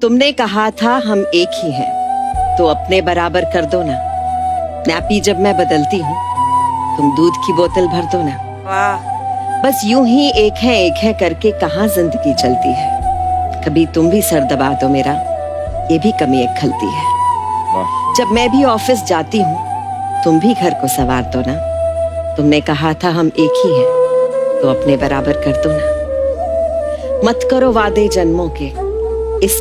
तुमने कहा था हम एक ही हैं, तो अपने बराबर कर दो ना। नैपी जब मैं बदलती हूँ, तुम दूध की बोतल भर दो ना। वाह। बस यूं ही एक है करके कहाँ जिंदगी चलती है। कभी तुम भी सर दबा दो मेरा, ये भी कमी एक खलती है। जब मैं भी ऑफिस जाती हूँ, तुम भी घर को संवार दो ना। तुमने कहा था हम एक ही हैं, तो अपने बराबर कर दो ना। मत करो वादे जन्मों के, इस